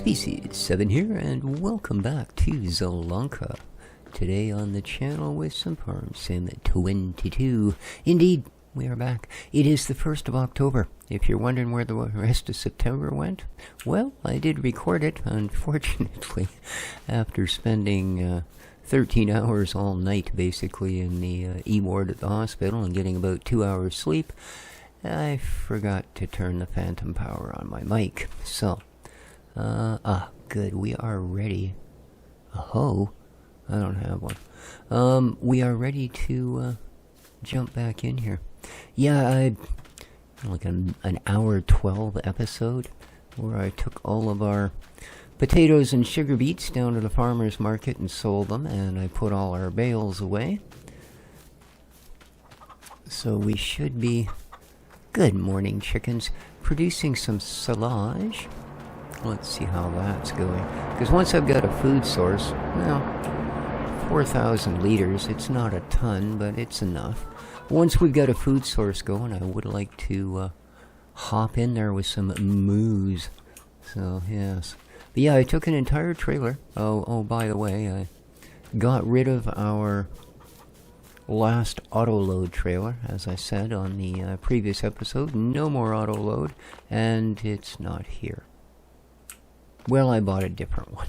Species 7 here, and welcome back to Zielonka. Today on the channel with some Farm Sim 22. Indeed, we are back. It is the 1st of October. If you're wondering where the rest of September went, well, I did record it, unfortunately, after spending 13 hours all night, basically, in the E-ward at the hospital and getting about 2 hours sleep. I forgot to turn the phantom power on my mic, so... good, we are ready. A hoe? I don't have one. We are ready to, jump back in here. Yeah, like an hour 12 episode, where I took all of our potatoes and sugar beets down to the farmer's market and sold them, and I put all our bales away. So we should be, good morning chickens, producing some silage. Let's see how that's going. Because once I've got a food source, well, 4,000 liters, it's not a ton, but it's enough. Once we've got a food source going, I would like to hop in there with some moose. So, yes. But yeah, I took an entire trailer. Oh, by the way, I got rid of our last auto-load trailer, as I said on the previous episode. No more auto-load, and it's not here. Well, I bought a different one.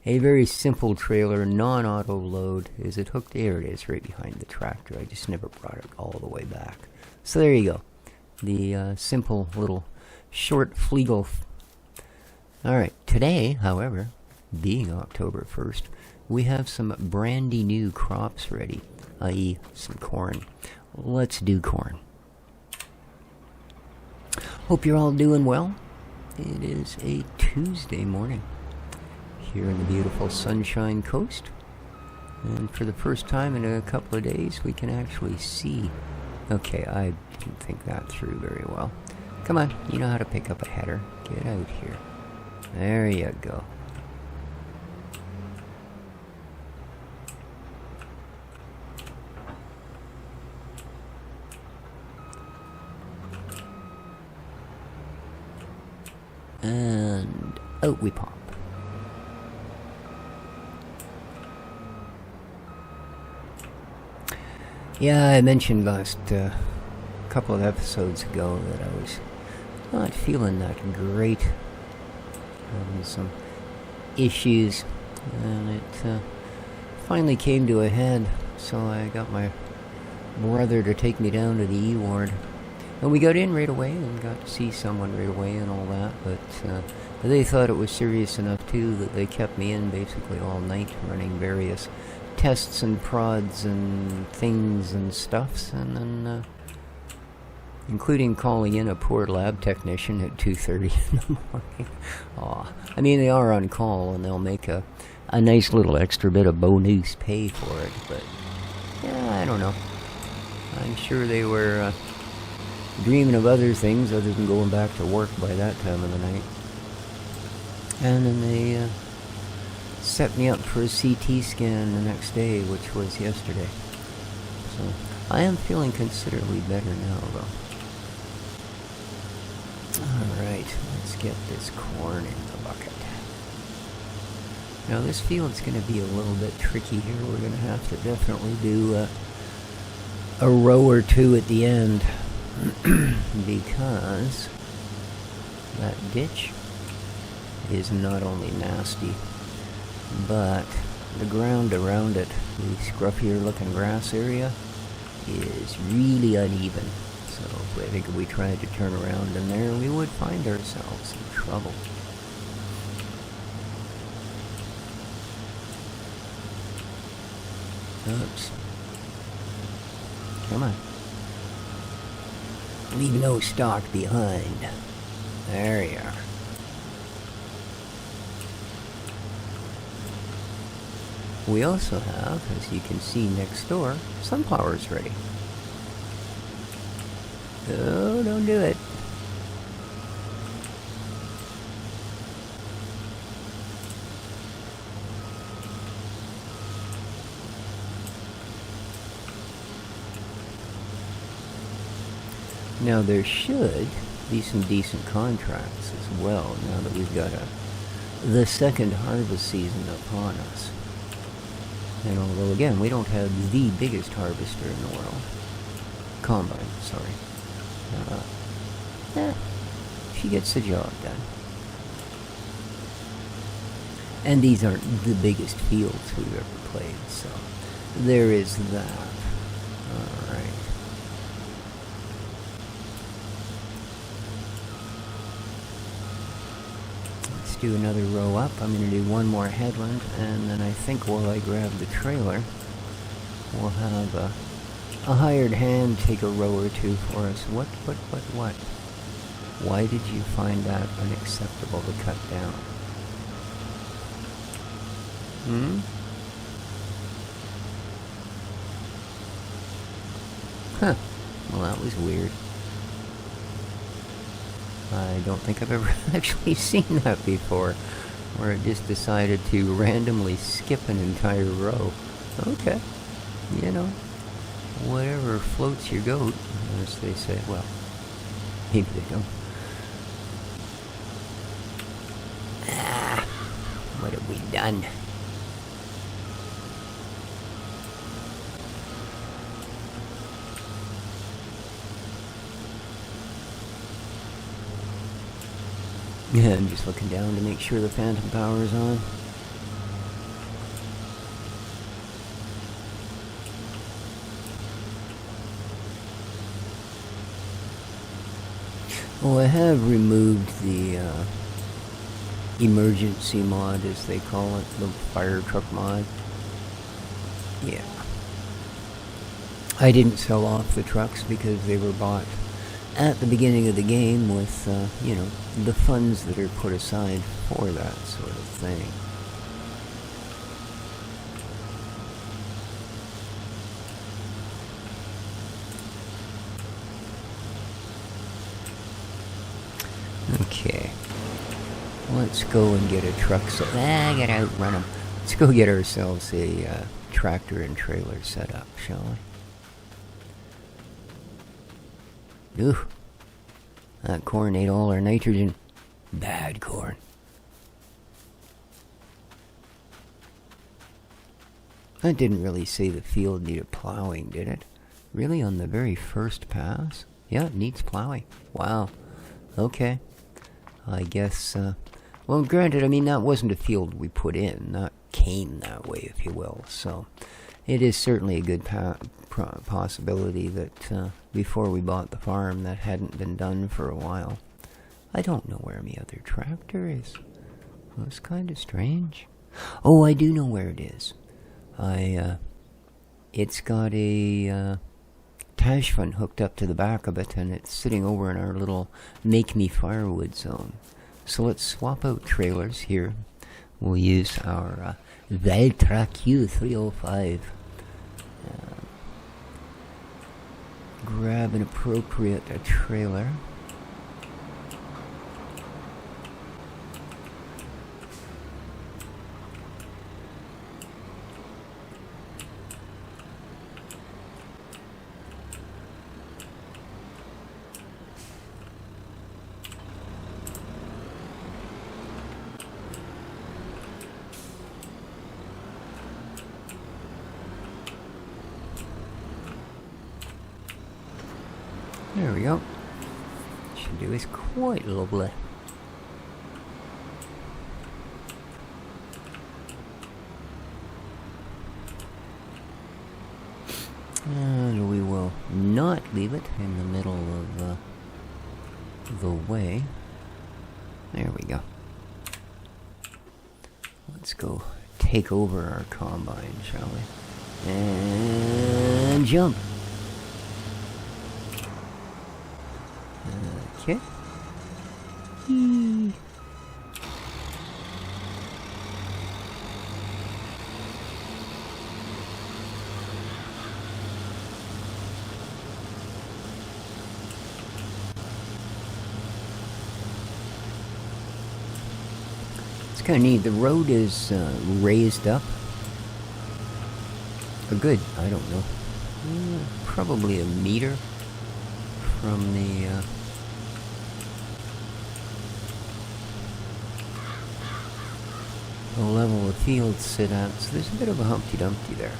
A very simple trailer, non-auto load. Is it hooked? There it is, right behind the tractor. I just never brought it all the way back. So there you go. The simple little short Fliegel. Alright, today, however, being October 1st, we have some brandy new crops ready, i.e. some corn. Let's do corn. Hope you're all doing well. It is a Tuesday morning here in the beautiful Sunshine Coast, and for the first time in a couple of days we can actually see. Okay, I didn't think that through very well. Come on, you know how to pick up a header. Get out here. There you go. And out we pop. Yeah, I mentioned last couple of episodes ago that I was not feeling that great. Having some issues, and it finally came to a head, so I got my brother to take me down to the E-ward. And we got in right away and got to see someone right away and all that, but they thought it was serious enough too that they kept me in basically all night running various tests and prods and things and stuffs, and then including calling in a poor lab technician at 2:30 in the morning. Aw, I mean, they are on call and they'll make a nice little extra bit of bonus pay for it, but yeah, I don't know. I'm sure they were dreaming of other things other than going back to work by that time of the night. And then they set me up for a CT scan the next day, which was yesterday. So I am feeling considerably better now, though. Alright, let's get this corn in the bucket. Now this field's going to be a little bit tricky here. We're going to have to definitely do a row or two at the end. Because that ditch is not only nasty, but the ground around it, the scruffier looking grass area, is really uneven. So I think if we tried to turn around in there, we would find ourselves in trouble. Oops. Come on. Leave no stock behind. There you are. We also have, as you can see next door, sunflowers ready. Oh, don't do it. Now there should be some decent contracts as well, now that we've got the second harvest season upon us. And although, again, we don't have the biggest harvester in the world, combine, sorry, she gets the job done. And these aren't the biggest fields we've ever played, so there is that. Alright. Let's do another row up. I'm going to do one more headland, and then I think while I grab the trailer, we'll have a hired hand take a row or two for us. What? Why did you find that unacceptable to cut down? Huh. Well, that was weird. I don't think I've ever actually seen that before, where it just decided to randomly skip an entire row. Okay. You know, whatever floats your goat, as they say. Well, maybe they don't. What have we done? Yeah, I'm just looking down to make sure the phantom power is on. Oh, I have removed the emergency mod, as they call it, the fire truck mod. Yeah. I didn't sell off the trucks because they were bought at the beginning of the game with, you know, the funds that are put aside for that sort of thing. Okay. Let's go and get a truck. So I gotta outrun them. Let's go get ourselves a tractor and trailer set up, shall we? Ooh. That corn ate all our nitrogen. Bad corn. That didn't really say the field needed plowing, did it? Really, on the very first pass? Yeah, it needs plowing. Wow. Okay. I guess, well, granted, I mean, that wasn't a field we put in. That came that way, if you will. So, it is certainly a good possibility that before we bought the farm, that hadn't been done for a while. I don't know where my other tractor is. Well, it's kind of strange. Oh, I do know where it is. It's got a tash fun hooked up to the back of it, and it's sitting over in our little make me firewood zone. So let's swap out trailers here. We'll use our Valtra Q305. Grab an appropriate trailer. There we go. Should do is quite lovely. And we will not leave it in the middle of the way. There we go. Let's go take over our combine, shall we? And jump. Okay. It's kind of neat. The road is raised up. A good, I don't know, probably a meter from the the level the fields sit at, so there's a bit of a Humpty Dumpty there.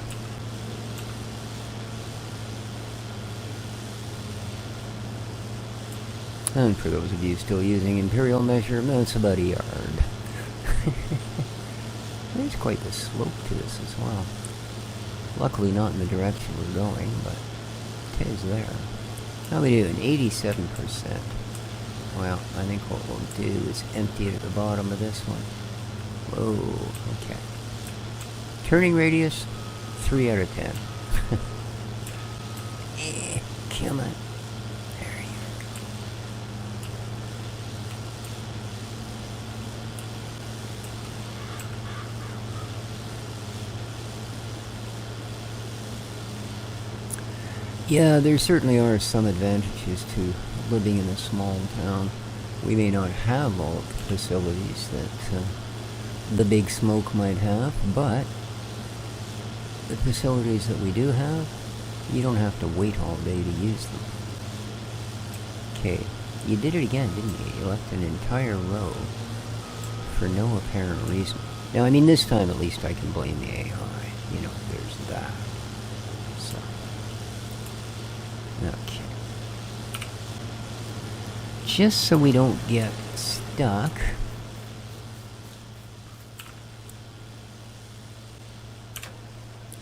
And for those of you still using imperial measurements, about a yard. There's quite the slope to this as well. Luckily not in the direction we're going, but it is there. How are we doing? 87%. Well, I think what we'll do is empty it at the bottom of this one. Whoa, okay. Turning radius, 3 out of 10. Come on. There you go. Yeah, there certainly are some advantages to living in a small town. We may not have all of the facilities that the big smoke might have, but the facilities that we do have, you don't have to wait all day to use them. Okay, you did it again, didn't you? You left an entire row for no apparent reason. Now, I mean, this time at least I can blame the AI. You know, there's that. So, okay. Just so we don't get stuck,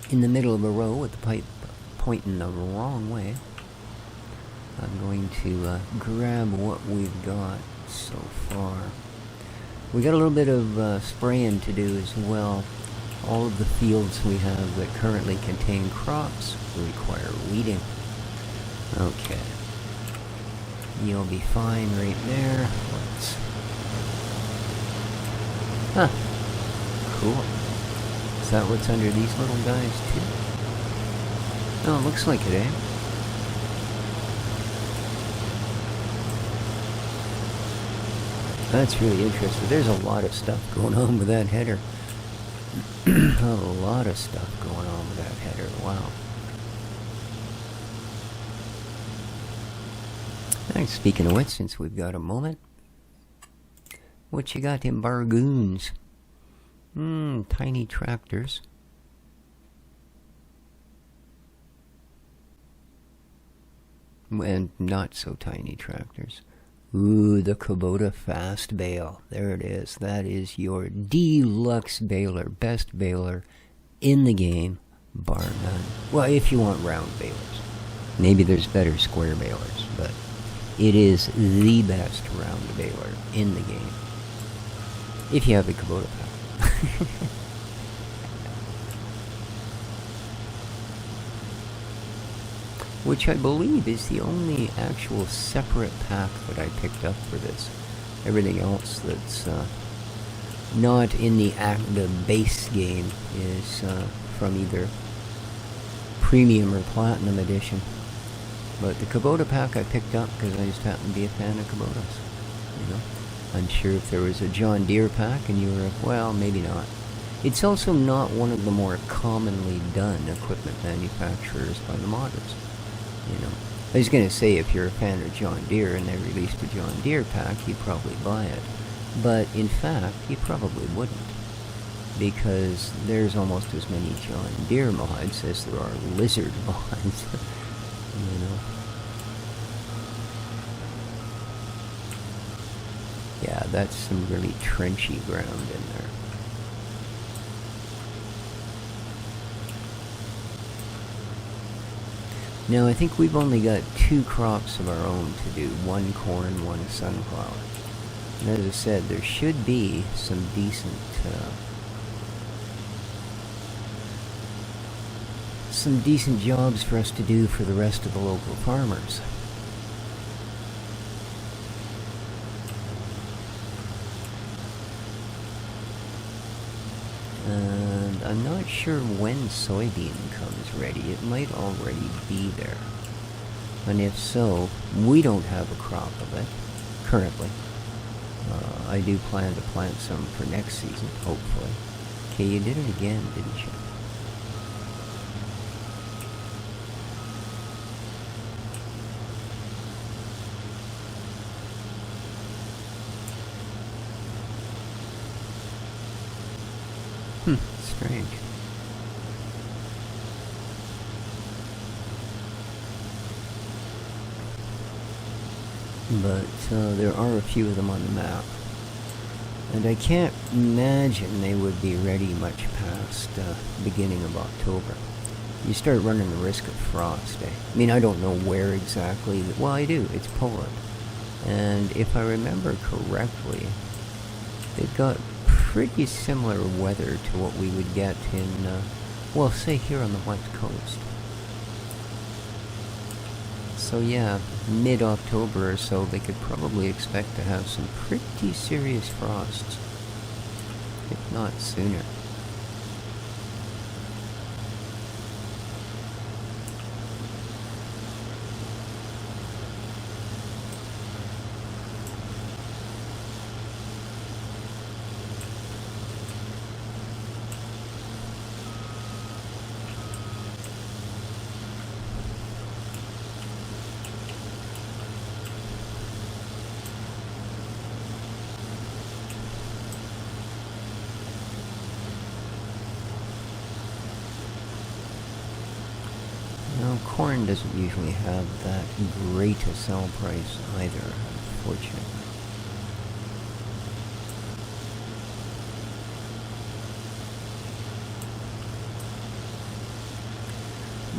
in the middle of a row with the pipe pointing the wrong way, I'm going to grab what we've got so far. We got a little bit of spraying to do as well. All of the fields we have that currently contain crops require weeding. Okay. You'll be fine right there. Let's... Huh. Cool. Is that what's under these little guys, too? Oh, it looks like it, eh? That's really interesting. There's a lot of stuff going on with that header. A lot of stuff going on with that header. Wow. Thanks. Speaking of which, since we've got a moment, what you got in bargoons? Tiny tractors. And not so tiny tractors. Ooh, the Kubota fast bale. There it is. That is your deluxe baler. Best baler in the game, bar none. Well, if you want round balers. Maybe there's better square balers, but it is the best round baler in the game. If you have the Kubota pack. Which I believe is the only actual separate pack that I picked up for this. Everything else that's not in the base game is from either Premium or Platinum Edition. But the Kubota pack I picked up because I just happen to be a fan of Kubotas. You know, I'm sure if there was a John Deere pack and you were, well, maybe not. It's also not one of the more commonly done equipment manufacturers by the modders. You know, I was going to say if you're a fan of John Deere and they released a John Deere pack, you'd probably buy it. But in fact, you probably wouldn't. Because there's almost as many John Deere mods as there are Lizard mods. You know. Yeah, that's some really trenchy ground in there. Now, I think we've only got 2 crops of our own to do. 1 corn, 1 sunflower. And as I said, there should be some decent jobs for us to do for the rest of the local farmers. And I'm not sure when soybean comes ready. It might already be there. And if so, we don't have a crop of it currently. I do plan to plant some for next season, hopefully. Okay, you did it again, didn't you? strange. But there are a few of them on the map. And I can't imagine they would be ready much past beginning of October. You start running the risk of frost, eh? I mean, I don't know where exactly. Well, I do. It's Poland. And if I remember correctly, they've got pretty similar weather to what we would get in, well, say here on the West Coast. So yeah, mid-October or so, they could probably expect to have some pretty serious frosts, if not sooner. Corn doesn't usually have that great a sell price either, unfortunately.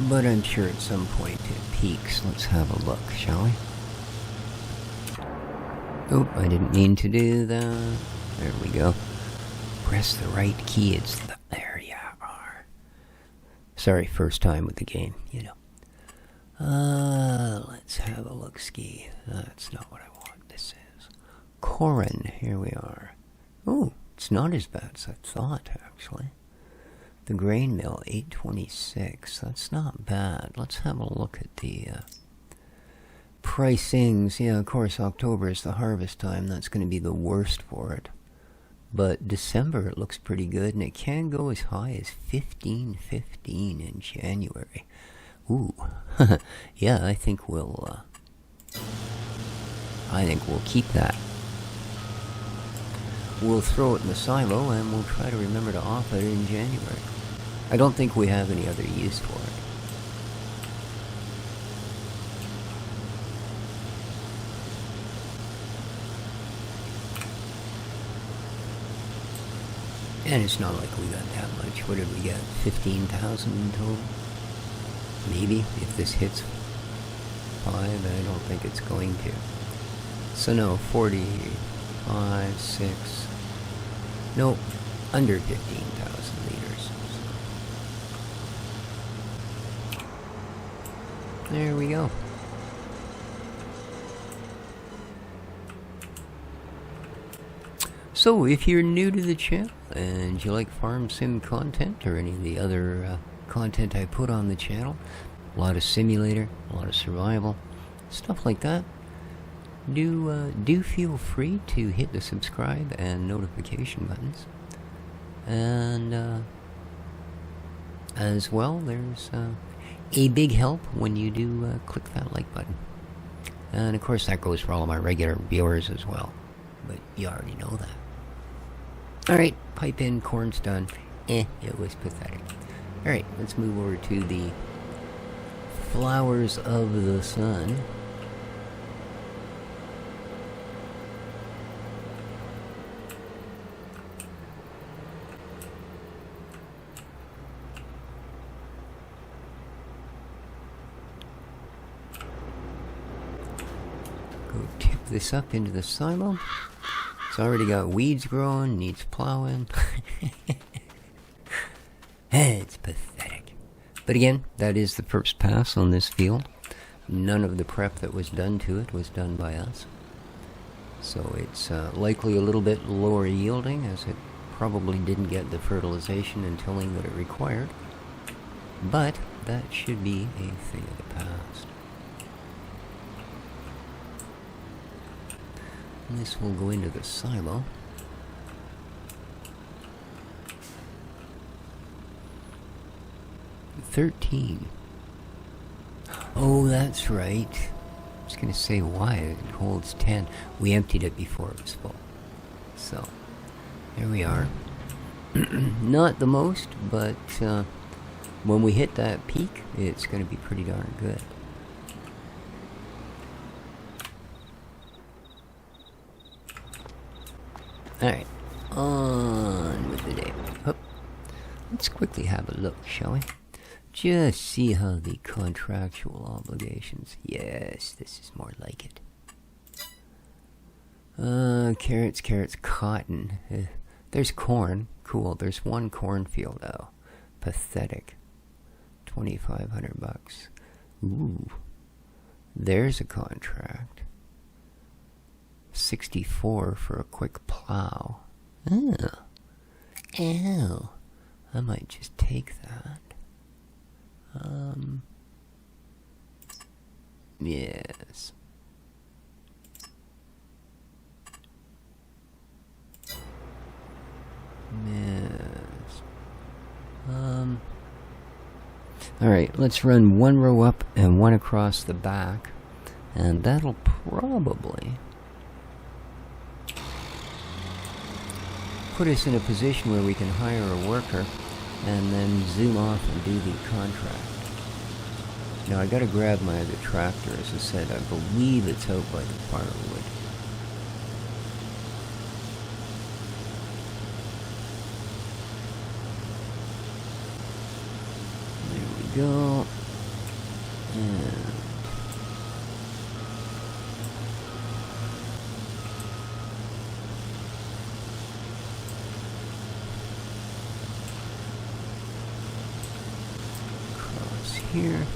But I'm sure at some point it peaks. Let's have a look, shall we? Oh, I didn't mean to do that. There we go. Press the right key. There you are. Sorry, first time with the game, you know. Let's have a look-ski. That's not what I want. This is Corin. Here we are. Oh, it's not as bad as I thought, actually. The grain mill, 826. That's not bad. Let's have a look at the pricings. Yeah, of course, October is the harvest time. That's going to be the worst for it. But December, it looks pretty good, and it can go as high as 15.15 in January. Ooh, yeah, I think we'll keep that. We'll throw it in the silo, and we'll try to remember to off it in January. I don't think we have any other use for it. And it's not like we got that much. What did we get? 15,000 in total? Maybe, if this hits 5, I don't think it's going to. So no, 45, 6, no, under 15,000 liters. So. There we go. So, if you're new to the channel and you like farm sim content or any of the other content I put on the channel, a lot of simulator, a lot of survival, stuff like that, do feel free to hit the subscribe and notification buttons. And as well, there's a big help when you do click that like button. And of course that goes for all of my regular viewers as well, but you already know that. Alright, pipe in, corn's done. It was pathetic. Alright, let's move over to the flowers of the sun. Go tip this up into the silo. It's already got weeds growing, needs plowing. It's pathetic. But again, that is the first pass on this field. None of the prep that was done to it was done by us. So it's likely a little bit lower yielding, as it probably didn't get the fertilization and tilling that it required. But that should be a thing of the past. And this will go into the silo. $13. Oh, that's right. I was going to say why it holds 10. We emptied it before it was full. So, there we are. Not the most, but when we hit that peak, it's going to be pretty darn good. Alright, on with the day. Hup. Let's quickly have a look, shall we? Just see how the contractual obligations... Yes, this is more like it. Carrots, cotton. There's corn. Cool, there's one cornfield, though. Pathetic. 2,500 bucks. Ooh. There's a contract. 64 for a quick plow. Oh. Ew. I might just take that. Yes. Yes. Alright, let's run one row up and one across the back. And that'll probably put us in a position where we can hire a worker and then zoom off and do the contract. Now I gotta grab my other tractor. As I said, I believe it's out by the firewood. There we go. And here.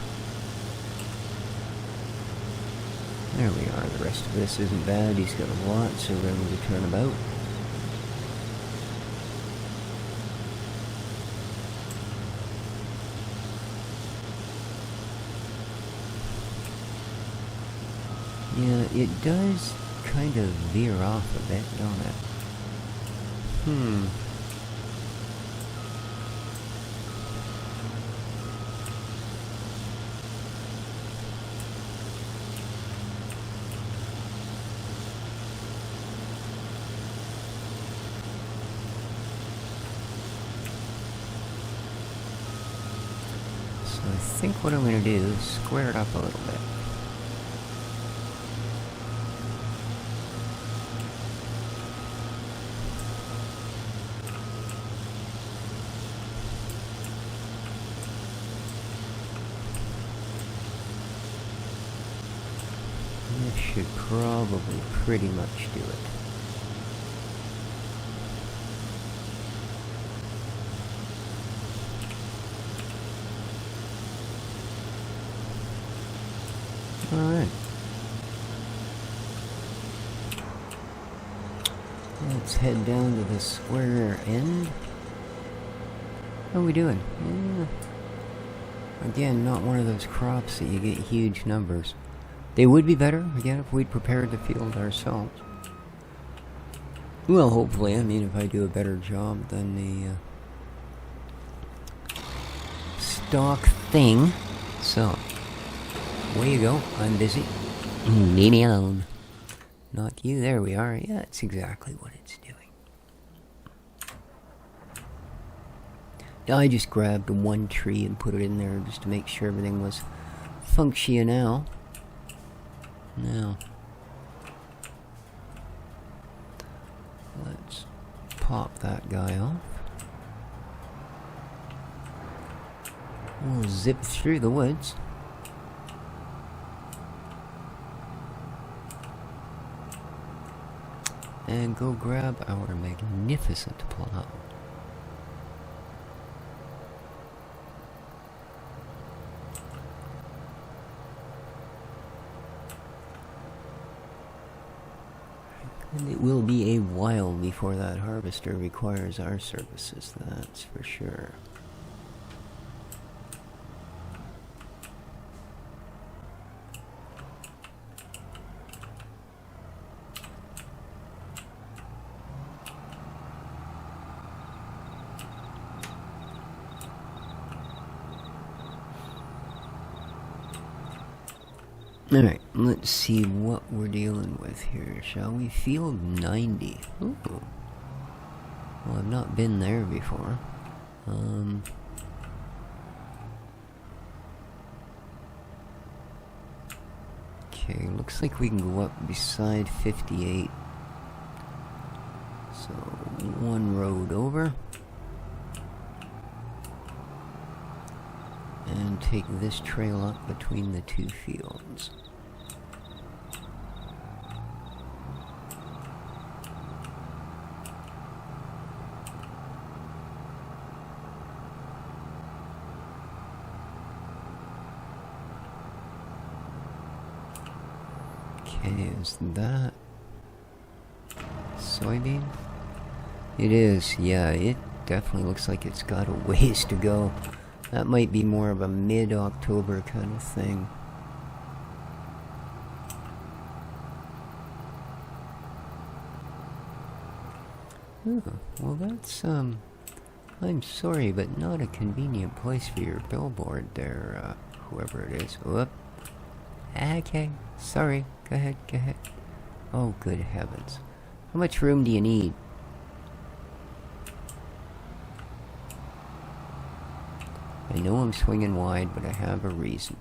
There we are. The rest of this isn't bad. He's got a lot, so we're going to turn about. Yeah, it does kind of veer off a bit, don't it? I think what I'm going to do is square it up a little bit. This should probably pretty much do it. Alright. Let's head down to the square end. How are we doing? Yeah. Again, not one of those crops that you get huge numbers. They would be better, again, if we'd prepared the field ourselves. Well, hopefully, I mean, if I do a better job than the stock thing. So, away you go. I'm busy. Leave me alone. Not you. There we are. Yeah, that's exactly what it's doing. I just grabbed one tree and put it in there just to make sure everything was functional. Now, let's pop that guy off. We'll zip through the woods. And go grab our magnificent plow. And it will be a while before that harvester requires our services, that's for sure. Alright, let's see what we're dealing with here, shall we? Field 90. Ooh. Well, I've not been there before. Okay, looks like we can go up beside 58. So, one road over. And take this trail up between the two fields. Okay, is that soybean? It is, yeah, it definitely looks like it's got a ways to go. That might be more of a mid-October kind of thing. Oh, well that's, I'm sorry, but not a convenient place for your billboard there, whoever it is. Whoop. Okay, sorry. Go ahead, go ahead. Oh, good heavens. How much room do you need? I know I'm swinging wide, but I have a reason.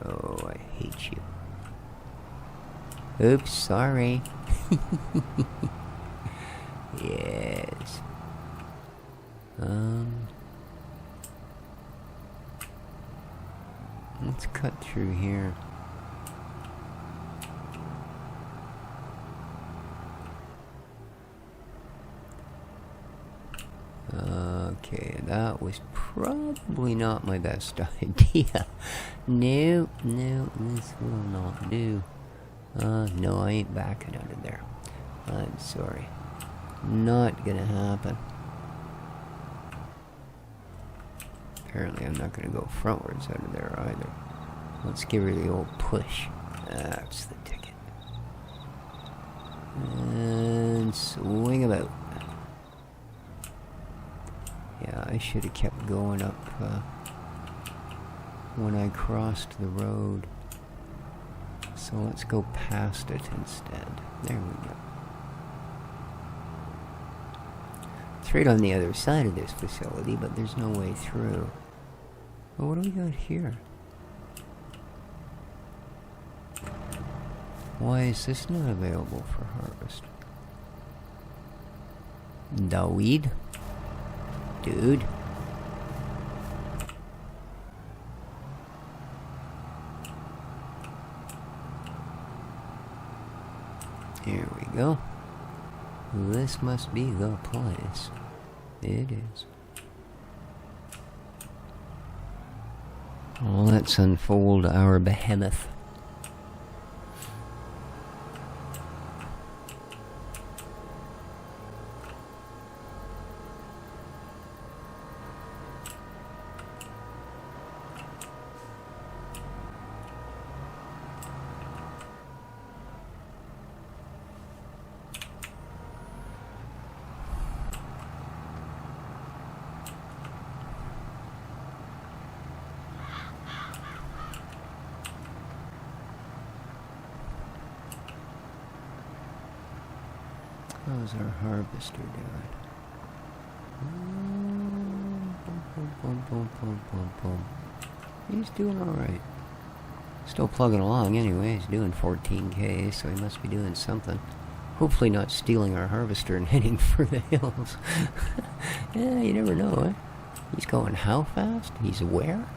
Oh, I hate you. Oops, sorry. Yes. Let's cut through here. Okay, that was probably not my best idea. No, this will not do. No, I ain't backing out of there. I'm sorry. Not gonna happen. Apparently I'm not gonna go frontwards out of there either. Let's give her the old push. That's the ticket. And swing about. Yeah, I should have kept going up when I crossed the road. So let's go past it instead. There we go. It's right on the other side of this facility, but there's no way through. Well, what do we got here? Why is this not available for harvest? The weed? Dude. Here we go. This must be the place. It is. Well, let's unfold our behemoth. How's our harvester doing? He's doing alright. Still plugging along anyway. He's doing 14K, so he must be doing something. Hopefully not stealing our harvester and heading for the hills. Yeah, you never know, eh? He's going how fast? He's where?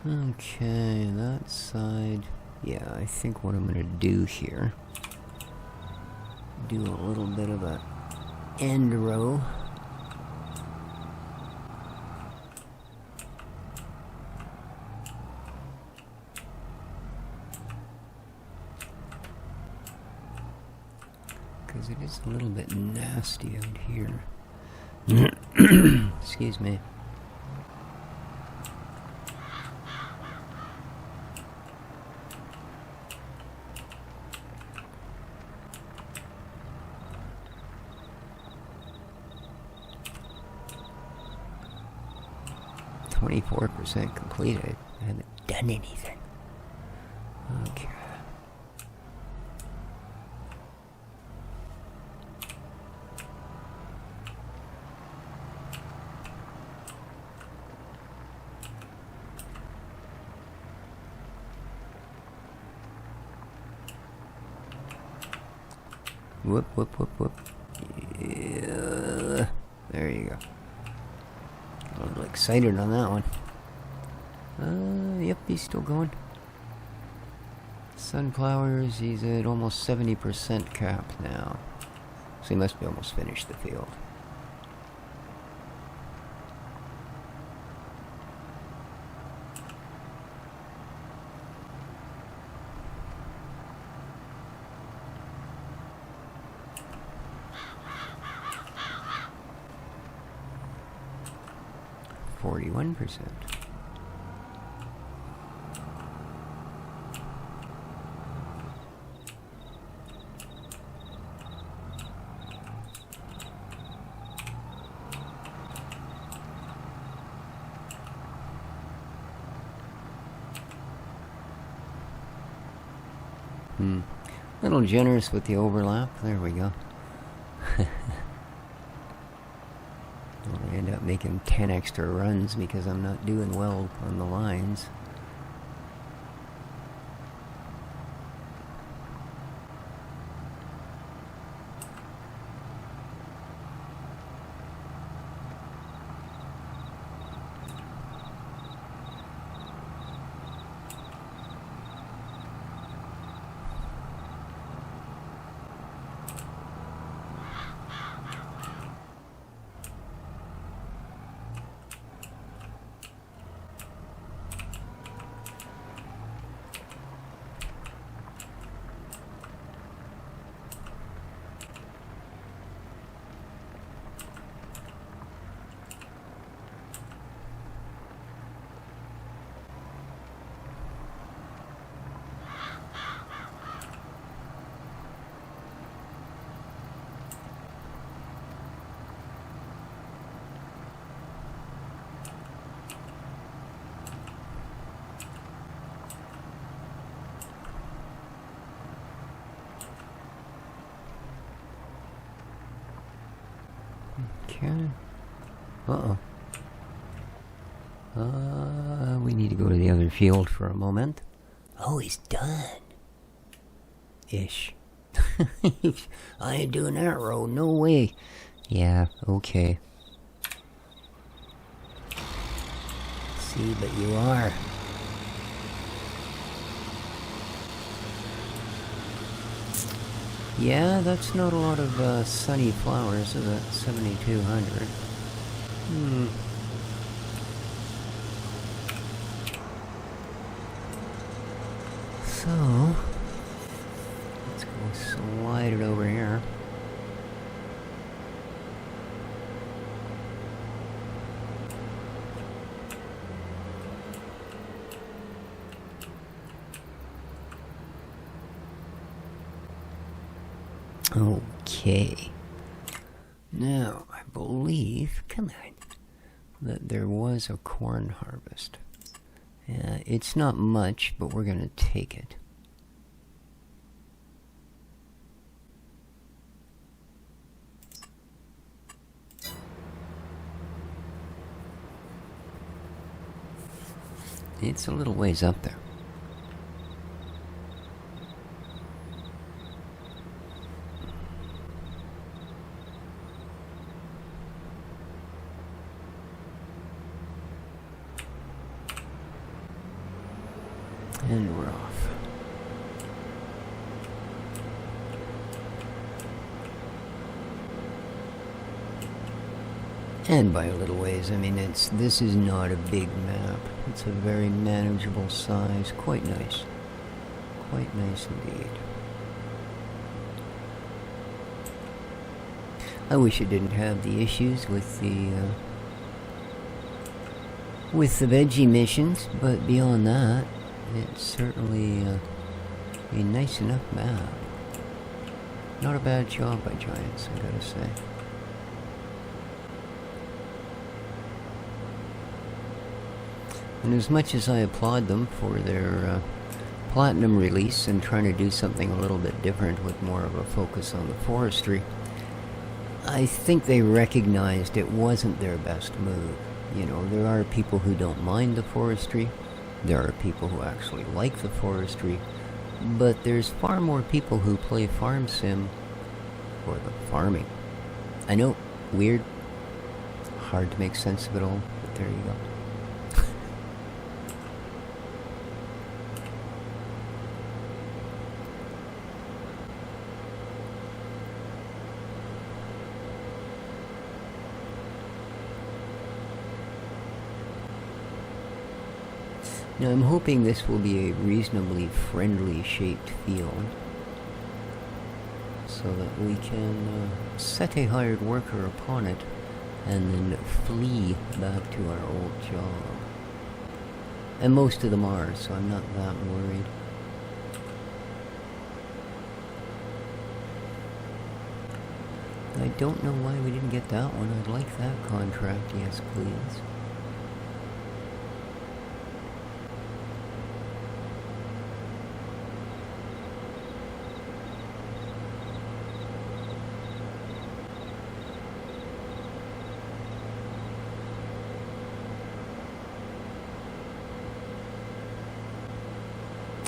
Okay, that side. Yeah, I think what I'm gonna do here, do a little bit of a end row. Because it is a little bit nasty out here. Excuse me. .24% completed. I haven't done anything. Okay. Whoop, whoop, whoop, whoop. Yeah. There you go. A little excited on that one. Yep, he's still going. Sunflowers, he's at almost 70% cap now. So he must be almost finished the field. %. A little generous with the overlap. There we go. I'll end up making 10 extra runs because I'm not doing well on the lines. Okay. We need to go to the other field for a moment. Oh, he's done. Ish. I ain't doing that road, no way. Yeah, okay. See, but you are. Yeah, that's not a lot of sunny flowers, is it? 7,200. So, let's go slide it over here. Okay. Now, I believe, come on, that there was a corn harvest. It's not much, but we're going to take it. It's a little ways up there. And we're off. And by a little ways, I mean, this is not a big map. It's a very manageable size. Quite nice. Quite nice indeed. I wish it didn't have the issues with the veggie missions, but beyond that, it's certainly a nice enough map. Not a bad job by Giants, I gotta say. And as much as I applaud them for their Platinum release and trying to do something a little bit different with more of a focus on the forestry, I think they recognized it wasn't their best move. You know, there are people who don't mind the forestry, there are people who actually like the forestry, but there's far more people who play farm sim for the farming. I know, weird, hard to make sense of it all, but there you go. Now I'm hoping this will be a reasonably friendly shaped field, so that we can set a hired worker upon it and then flee back to our old job. And most of them are, so I'm not that worried. I don't know why we didn't get that one. I'd like that contract, yes please.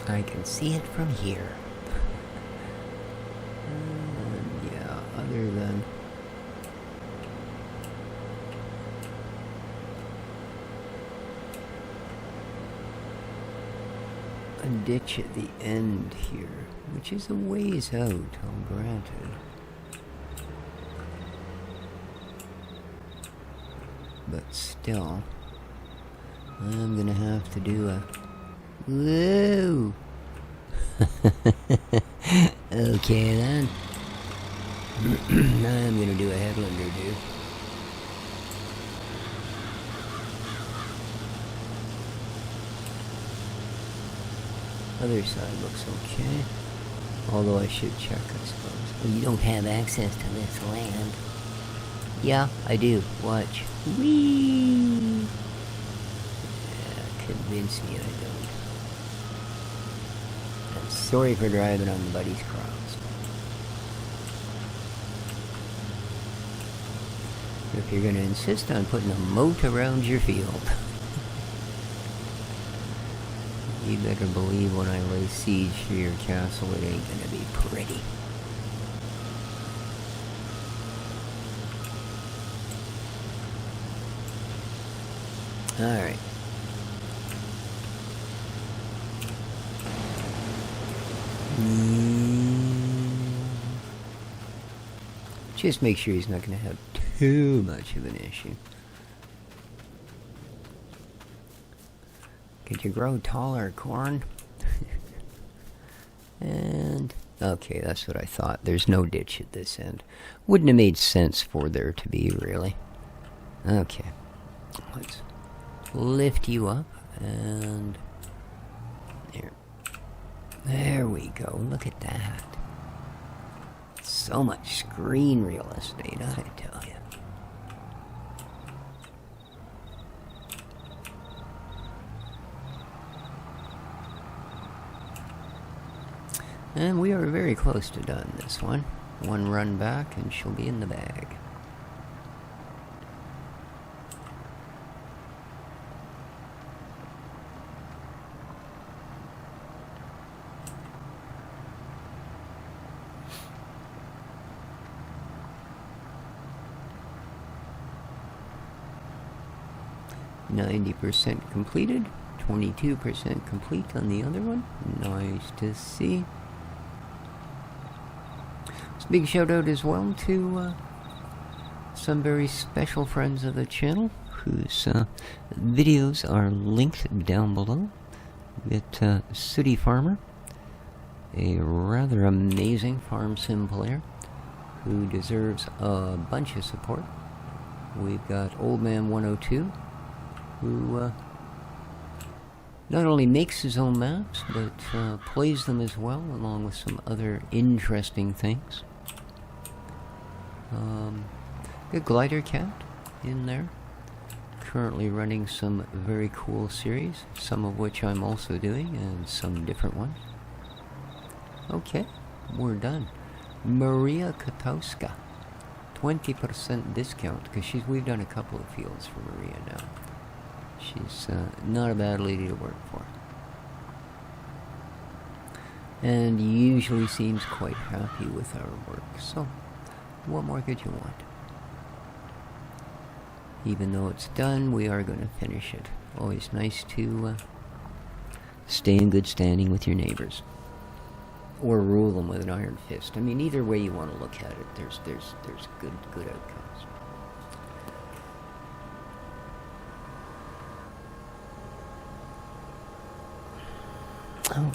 I can see it from here. And yeah, other than a ditch at the end here, which is a ways out, I'll grant it. But still, I'm gonna have to do a... Whoa! Okay then. I'm gonna do a headlander, dude. Other side looks okay. Although I should check, I suppose. Well, you don't have access to this land. Yeah, I do. Watch. Whee! Yeah, convince me I don't. I'm sorry for driving on Buddy's Cross. If you're gonna insist on putting a moat around your field, you better believe when I lay siege to your castle, it ain't gonna be pretty. Alright. Just make sure he's not gonna have too much of an issue. Could you grow taller corn? And okay, that's what I thought. There's no ditch at this end. Wouldn't have made sense for there to be, really. Okay, let's lift you up and there we go. Look at that. So much screen real estate, I tell you. And we are very close to done this one. One run back and she'll be in the bag. %, completed, 22% complete on the other one. Nice to see. Big shout out as well to some very special friends of the channel whose videos are linked down below. We got Sooty Farmer, a rather amazing farm sim player who deserves a bunch of support. We've got Old Man 102, who not only makes his own maps, but plays them as well, along with some other interesting things. Good Glider Cat in there, currently running some very cool series, some of which I'm also doing, and some different ones. Okay, we're done. Maria Katowska, 20% discount, because we've done a couple of fields for Maria now. She's not a bad lady to work for. And usually seems quite happy with our work, so what more could you want? Even though it's done, we are going to finish it. Always nice to stay in good standing with your neighbors. Or rule them with an iron fist. I mean, either way you want to look at it, there's good outcomes.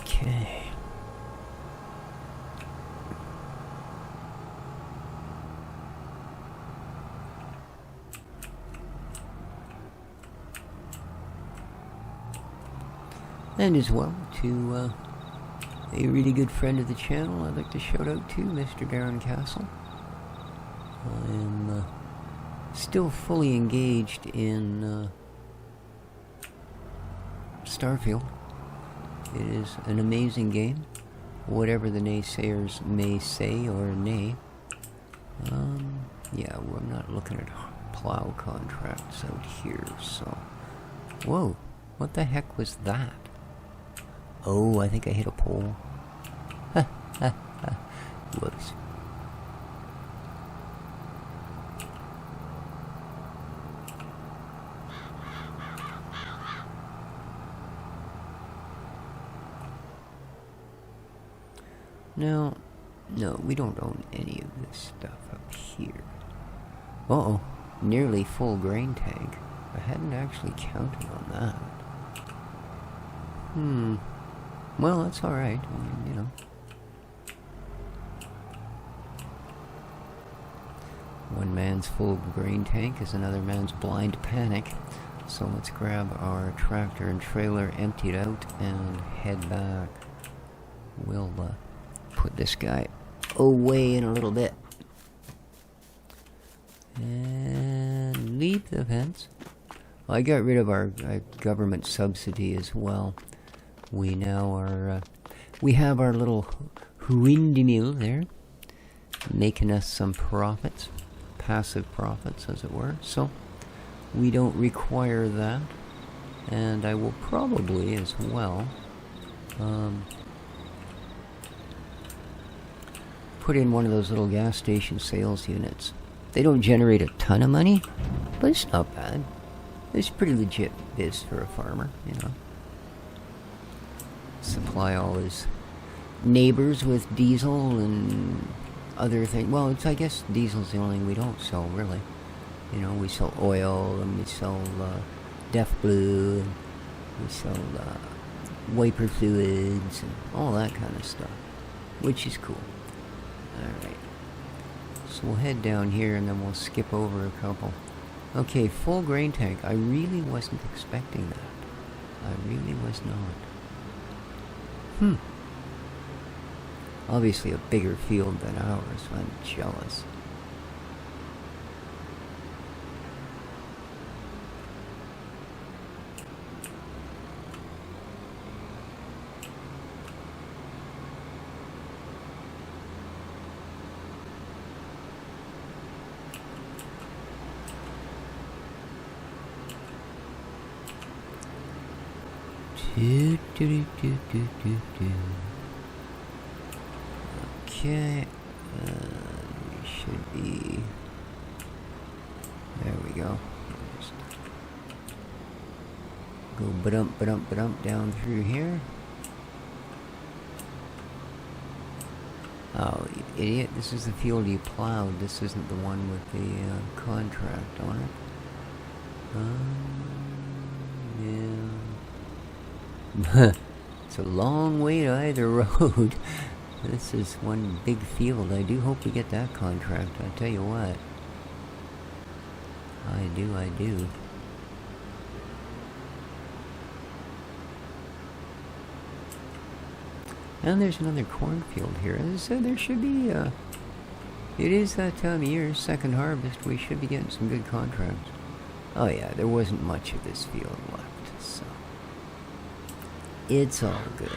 Okay. And as well, to a really good friend of the channel, I'd like to shout out to Mr. Darren Castle. I am still fully engaged in Starfield. It is an amazing game, whatever the naysayers may say or nay. Yeah, I'm not looking at plow contracts out here, so... Whoa, what the heck was that? Oh, I think I hit a pole. Whoops. No, we don't own any of this stuff up here. Uh-oh, nearly full grain tank. I hadn't actually counted on that. Well, that's alright. I mean, you know. One man's full grain tank is another man's blind panic. So let's grab our tractor and trailer, empty it out, and head back. We'll put this guy away in a little bit. And leap the fence. Well, I got rid of our government subsidy as well. We now are, we have our little windmill there, making us some profits, passive profits as it were, so we don't require that, and I will probably as well put in one of those little gas station sales units. They don't generate a ton of money, but it's not bad. It's pretty legit biz for a farmer, you know. Supply all his neighbors with diesel and other things. Well, I guess diesel's the only thing we don't sell, really. You know, we sell oil, and we sell Def Blue, and we sell wiper fluids, and all that kind of stuff, which is cool. Alright. So we'll head down here, and then we'll skip over a couple. Okay, full grain tank. I really wasn't expecting that. I really was not. Obviously a bigger field than ours. I'm jealous. Okay, we should be... There we go. Just go ba-dump down through here. Oh, you idiot, this is the field you plowed. This isn't the one with the contract on it. Yeah. It's a long way to either road. This is one big field. I do hope we get that contract. I tell you what. I do. And there's another cornfield here. So there should be, it is that time of year, second harvest. We should be getting some good contracts. Oh yeah, there wasn't much of this field left, so it's all good.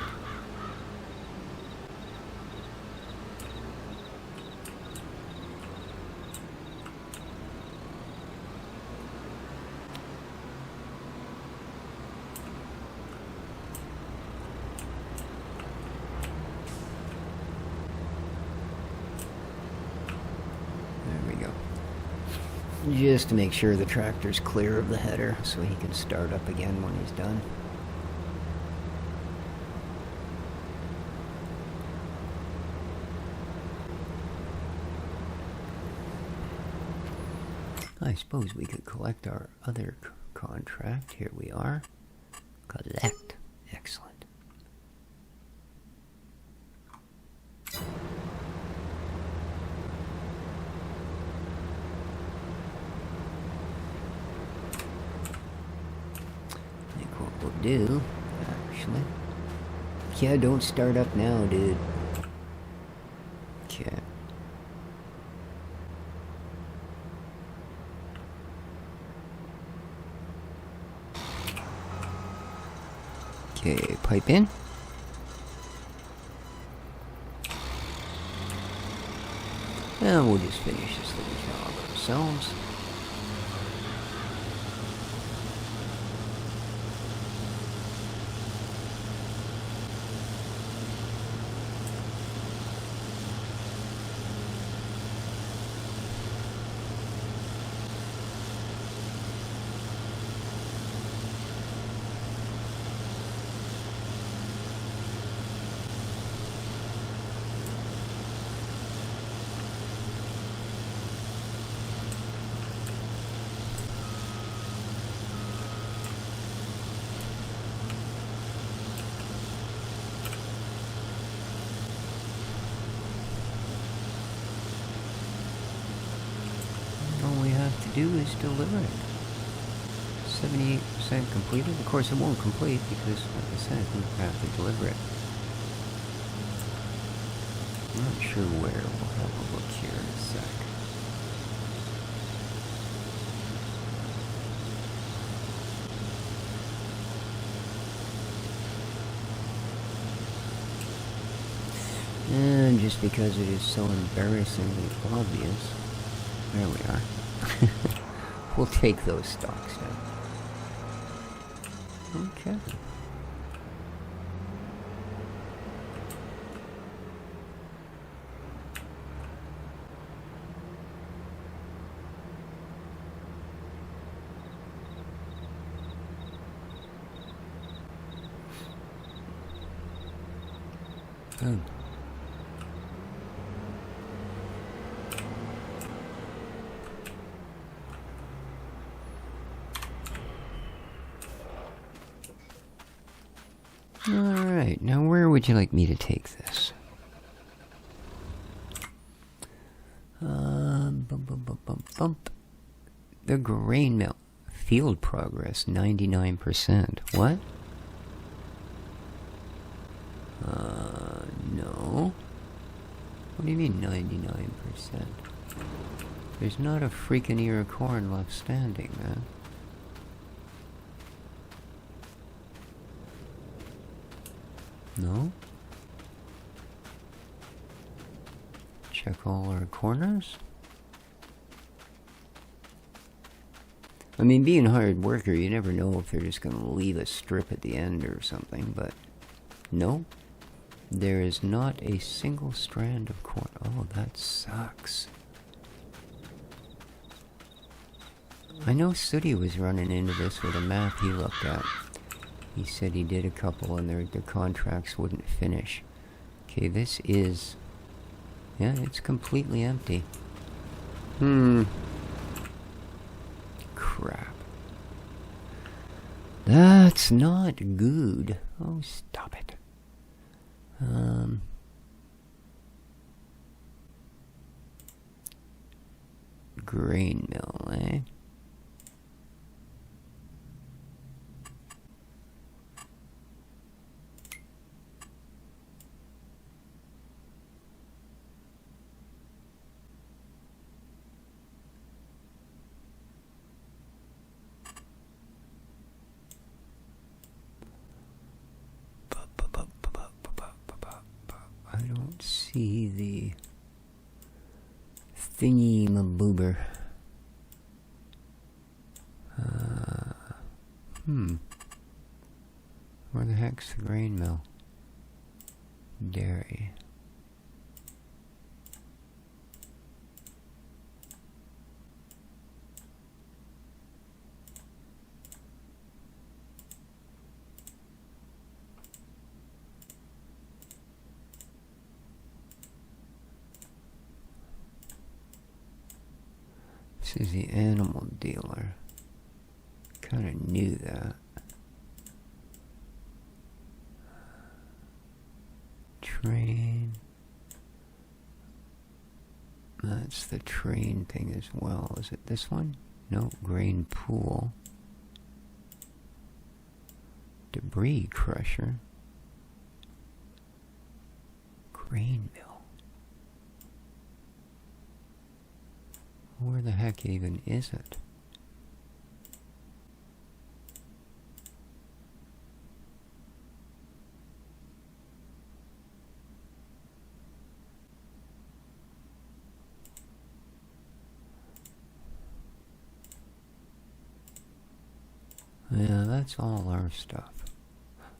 Just to make sure the tractor's clear of the header so he can start up again when he's done. I suppose we could collect our other contract. Here we are. Collect. Excellent. Do actually. Yeah, don't start up now, dude. Okay. Okay, pipe in. And we'll just finish this little job ourselves. Do is deliver it. 78% completed. Of course, it won't complete because, like I said, we have to deliver it. I'm not sure where. We'll have a look here in a sec. And just because it is so embarrassingly obvious, there we are. We'll take those stocks now. Okay. Good. Alright, now where would you like me to take this? The grain mill. Field progress, 99%. What? No. What do you mean 99%? There's not a freaking ear of corn left standing, man. No? Check all our corners? I mean, being a hired worker, you never know if they're just going to leave a strip at the end or something, but no. There is not a single strand of corn. Oh, that sucks. I know Sooty was running into this with a map he looked at. He said he did a couple and their contracts wouldn't finish. Okay, this is... yeah, it's completely empty. Crap. That's not good. Oh, stop it. Grain mill, eh? see the thingy maboober. Where the heck's the grain mill? Dairy. This is the animal dealer. Kind of knew that. Train. That's the train thing as well. Is it this one? No, grain pool. Debris crusher. Grain mill. Where the heck even is it? Yeah, that's all our stuff.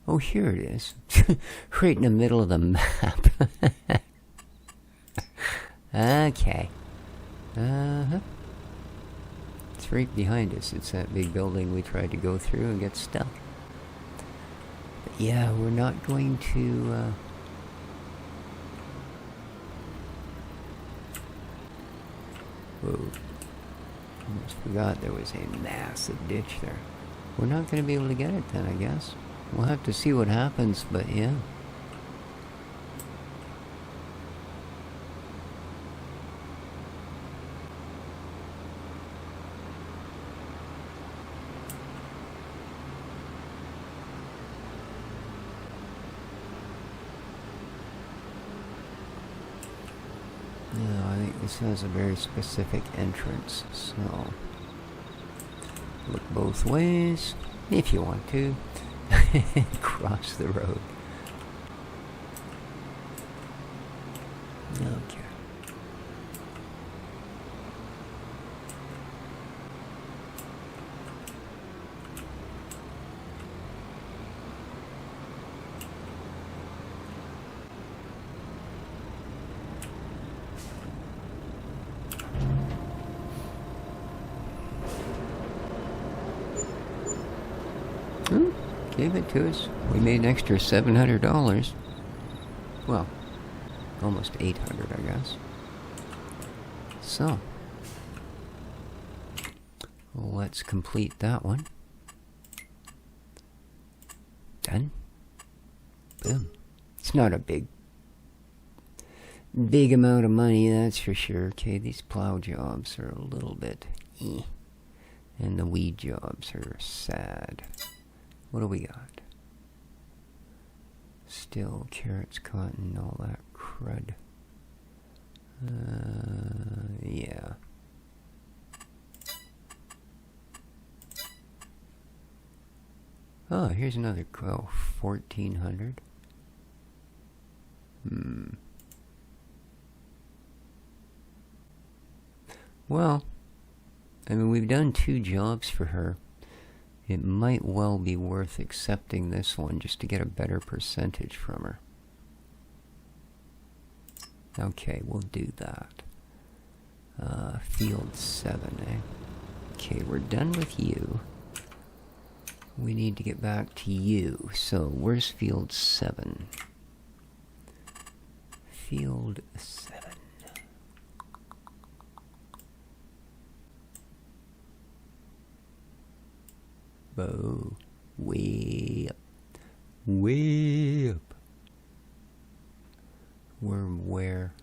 Oh, here it is. Right in the middle of the map. Okay. It's right behind us. It's that big building we tried to go through and get stuck. But yeah, we're not going to... Whoa. Almost forgot there was a massive ditch there. We're not going to be able to get it then, I guess. We'll have to see what happens, but yeah. No, I think this has a very specific entrance, so look both ways if you want to. Cross the road. Okay. Gave it to us. We made an extra $700. Well, almost 800, I guess. So, let's complete that one. Done. Boom. It's not a big amount of money, that's for sure. Okay, these plow jobs are a little bit and the weed jobs are sad. What do we got? Still carrots, cotton, all that crud. Yeah. Oh, here's another 1,400. Well, I mean, we've done 2 jobs for her. It might well be worth accepting this one just to get a better percentage from her. Okay, we'll do that. Field 7, eh? Okay, we're done with you. We need to get back to you. So, where's Field 7? Field 7. Whoa, way up. Way up. We're where?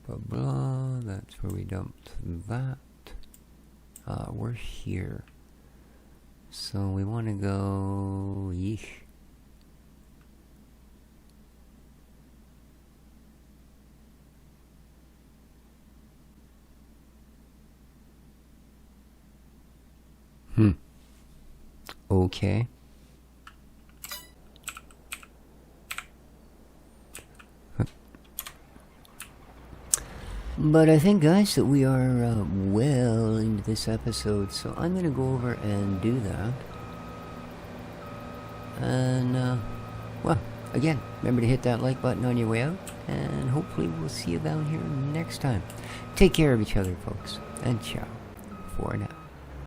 Blah blah, that's where we dumped that. We're here. So we want to go... Yeesh. Okay. But I think, guys, that we are well into this episode, so I'm going to go over and do that. And, well, again, remember to hit that like button on your way out, and hopefully we'll see you down here next time. Take care of each other, folks, and ciao for now.